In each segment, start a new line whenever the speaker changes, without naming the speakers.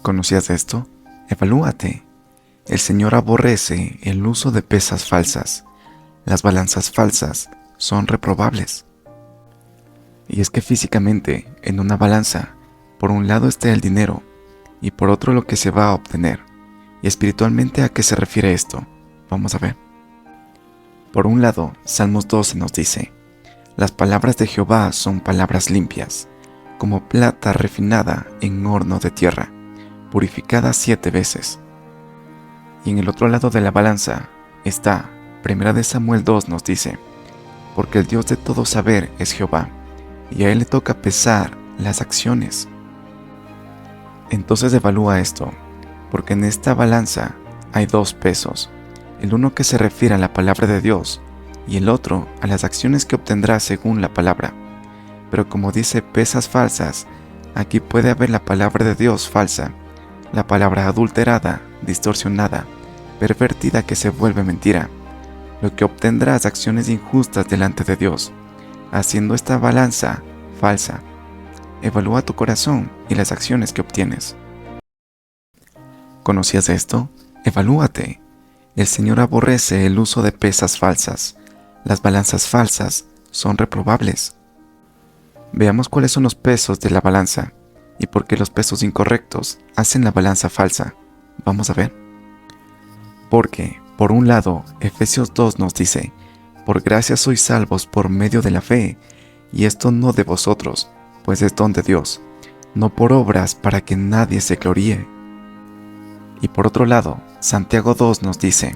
¿Conocías esto? Evalúate. El Señor aborrece el uso de pesas falsas. Las balanzas falsas son reprobables. Y es que físicamente, en una balanza, por un lado está el dinero y por otro lo que se va a obtener. Y espiritualmente, ¿a qué se refiere esto? Vamos a ver. Por un lado, Salmos 12 nos dice: las palabras de Jehová son palabras limpias, como plata refinada en horno de tierra, purificada 7 veces. Y en el otro lado de la balanza está, 1 Samuel 2 nos dice: porque el Dios de todo saber es Jehová, y a Él le toca pesar las acciones. Entonces evalúa esto, porque en esta balanza hay 2 pesos, el uno que se refiere a la palabra de Dios, y el otro a las acciones que obtendrá según la palabra. Pero como dice pesas falsas, aquí puede haber la palabra de Dios falsa, la palabra adulterada, distorsionada, pervertida que se vuelve mentira, lo que obtendrás acciones injustas delante de Dios, haciendo esta balanza falsa. Evalúa tu corazón y las acciones que obtienes. ¿Conocías esto? Evalúate. El Señor aborrece el uso de pesas falsas. Las balanzas falsas son reprobables. Veamos cuáles son los pesos de la balanza y por qué los pesos incorrectos hacen la balanza falsa. Vamos a ver. Porque, por un lado, Efesios 2 nos dice: por gracia sois salvos por medio de la fe, y esto no de vosotros, pues es don de Dios, no por obras para que nadie se gloríe. Y por otro lado, Santiago 2 nos dice: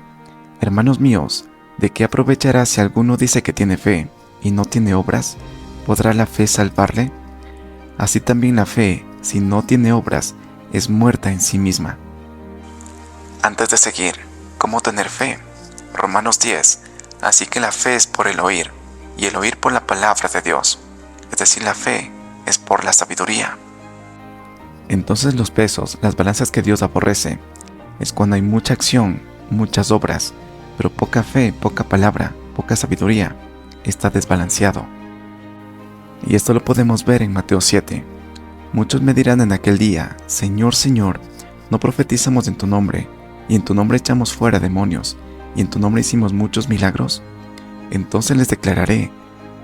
hermanos míos, ¿de qué aprovechará si alguno dice que tiene fe y no tiene obras? ¿Podrá la fe salvarle? Así también la fe, si no tiene obras, es muerta en sí misma. Antes de seguir, ¿cómo tener fe? Romanos 10. Así que la fe es por el oír, y el oír por la palabra de Dios. Es decir, la fe es por la sabiduría. Entonces los pesos, las balanzas que Dios aborrece, es cuando hay mucha acción, muchas obras, pero poca fe, poca palabra, poca sabiduría. Está desbalanceado. Y esto lo podemos ver en Mateo 7. Muchos me dirán en aquel día: Señor, Señor, ¿no profetizamos en tu nombre, y en tu nombre echamos fuera demonios, y en tu nombre hicimos muchos milagros? Entonces les declararé: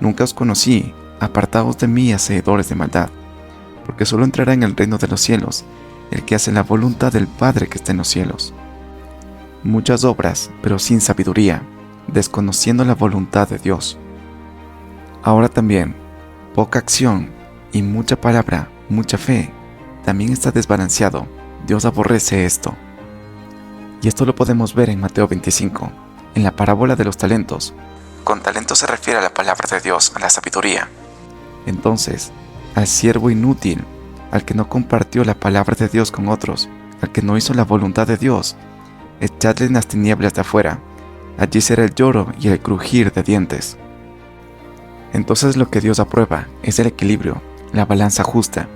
nunca os conocí, apartaos de mí, hacedores de maldad. Porque solo entrará en el reino de los cielos el que hace la voluntad del Padre que está en los cielos. Muchas obras, pero sin sabiduría, desconociendo la voluntad de Dios. Ahora también, poca acción y mucha palabra, mucha fe, también está desbalanceado. Dios aborrece esto. Y esto lo podemos ver en Mateo 25, en la parábola de los talentos. Con talento se refiere a la palabra de Dios, a la sabiduría. Entonces, al siervo inútil, al que no compartió la palabra de Dios con otros, al que no hizo la voluntad de Dios, echadle en las tinieblas de afuera. Allí será el lloro y el crujir de dientes. Entonces lo que Dios aprueba es el equilibrio, la balanza justa,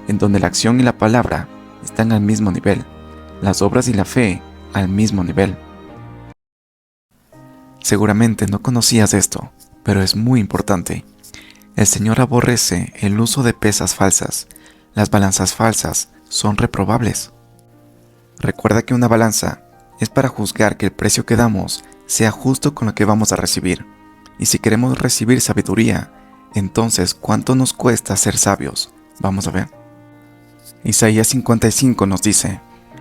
en donde la acción y la palabra están al mismo nivel, las obras y la fe al mismo nivel. Seguramente no conocías esto, pero es muy importante. El Señor aborrece el uso de pesas falsas. Las balanzas falsas son reprobables. Recuerda que una balanza es para juzgar que el precio que damos sea justo con lo que vamos a recibir. Y si queremos recibir sabiduría, entonces ¿cuánto nos cuesta ser sabios? Vamos a ver. Isaías 55 nos dice: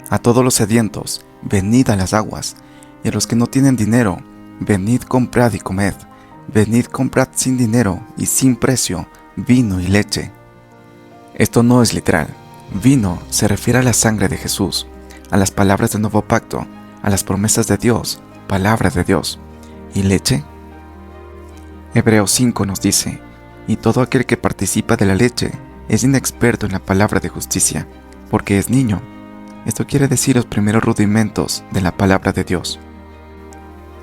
a todos los sedientos, venid a las aguas, y a los que no tienen dinero, venid, comprad y comed. Venid, comprad sin dinero y sin precio vino y leche. Esto no es literal. Vino se refiere a la sangre de Jesús, a las palabras del nuevo pacto, a las promesas de Dios, palabra de Dios. ¿Y leche? Hebreos 5 nos dice: y todo aquel que participa de la leche es inexperto en la palabra de justicia, porque es niño. Esto quiere decir los primeros rudimentos de la palabra de Dios.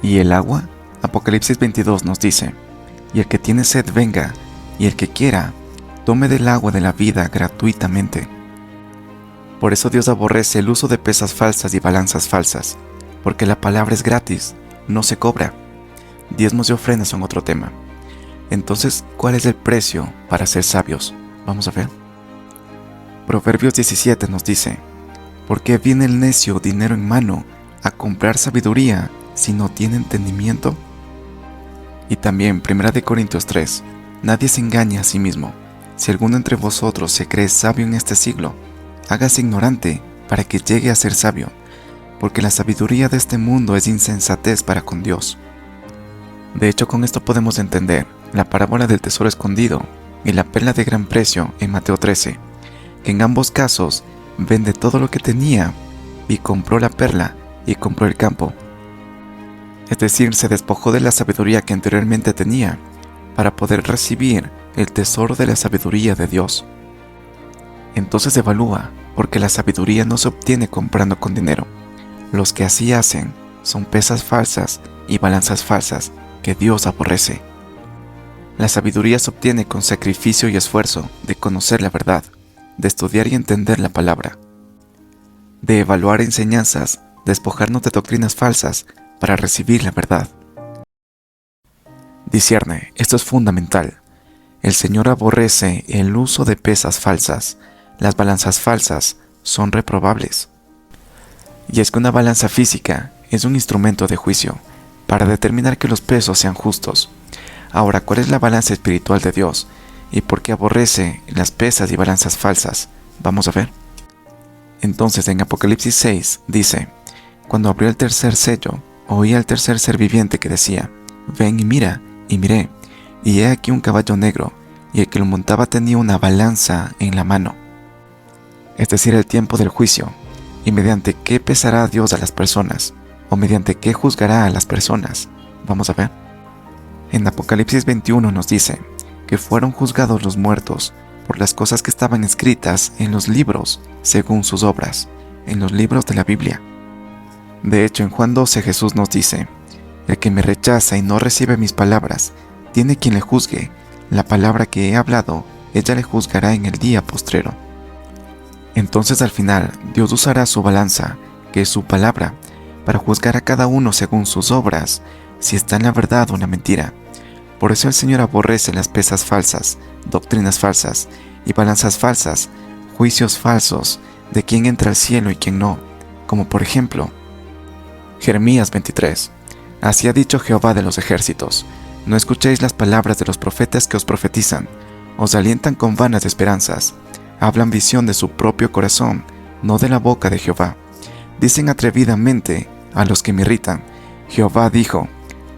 ¿Y el agua? Apocalipsis 22 nos dice: y el que tiene sed venga, y el que quiera, tome del agua de la vida gratuitamente. Por eso Dios aborrece el uso de pesas falsas y balanzas falsas, porque la palabra es gratis, no se cobra. Diezmos y ofrendas son otro tema. Entonces, ¿cuál es el precio para ser sabios? Vamos a ver. Proverbios 17 nos dice: ¿Por qué viene el necio dinero en mano a comprar sabiduría si no tiene entendimiento? Y también 1 Corintios 3, nadie se engaña a sí mismo. Si alguno entre vosotros se cree sabio en este siglo, hágase ignorante para que llegue a ser sabio, porque la sabiduría de este mundo es insensatez para con Dios. De hecho, con esto podemos entender la parábola del tesoro escondido y la perla de gran precio en Mateo 13, que en ambos casos vende todo lo que tenía y compró la perla y compró el campo. Es decir, se despojó de la sabiduría que anteriormente tenía para poder recibir el tesoro de la sabiduría de Dios. Entonces evalúa, porque la sabiduría no se obtiene comprando con dinero. Los que así hacen son pesas falsas y balanzas falsas que Dios aborrece. La sabiduría se obtiene con sacrificio y esfuerzo de conocer la verdad, de estudiar y entender la palabra, de evaluar enseñanzas, despojarnos de doctrinas falsas para recibir la verdad. Discierne, esto es fundamental. El Señor aborrece el uso de pesas falsas. Las balanzas falsas son reprobables. Y es que una balanza física es un instrumento de juicio para determinar que los pesos sean justos. Ahora, ¿cuál es la balanza espiritual de Dios? ¿Y por qué aborrece las pesas y balanzas falsas? Vamos a ver. Entonces en Apocalipsis 6 dice, cuando abrió el tercer sello, oí al tercer ser viviente que decía, ven y mira, y miré, y he aquí un caballo negro, y el que lo montaba tenía una balanza en la mano. Es decir, el tiempo del juicio, y mediante qué pesará Dios a las personas, o mediante qué juzgará a las personas. Vamos a ver. En Apocalipsis 21 nos dice que fueron juzgados los muertos por las cosas que estaban escritas en los libros según sus obras, en los libros de la Biblia. De hecho, en Juan 12 Jesús nos dice, el que me rechaza y no recibe mis palabras, tiene quien le juzgue, la palabra que he hablado, ella le juzgará en el día postrero. Entonces al final, Dios usará su balanza, que es su palabra, para juzgar a cada uno según sus obras, si está en la verdad o en la mentira. Por eso el Señor aborrece las pesas falsas, doctrinas falsas y balanzas falsas, juicios falsos de quién entra al cielo y quién no, como por ejemplo, Jeremías 23. Así ha dicho Jehová de los ejércitos, no escuchéis las palabras de los profetas que os profetizan, os alientan con vanas esperanzas, hablan visión de su propio corazón, no de la boca de Jehová. Dicen atrevidamente a los que me irritan, Jehová dijo,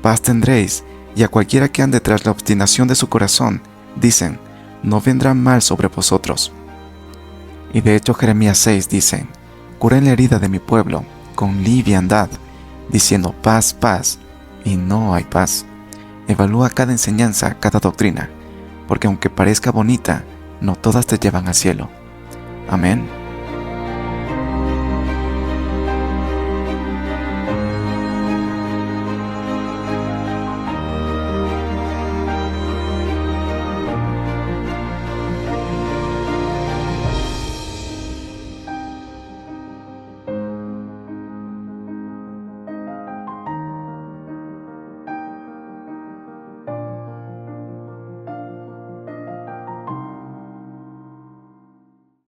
paz tendréis, y a cualquiera que ande tras la obstinación de su corazón, dicen, no vendrá mal sobre vosotros. Y de hecho Jeremías 6 dice, curen la herida de mi pueblo, con liviandad, diciendo paz, paz, y no hay paz. Evalúa cada enseñanza, cada doctrina, porque aunque parezca bonita, no todas te llevan al cielo. Amén.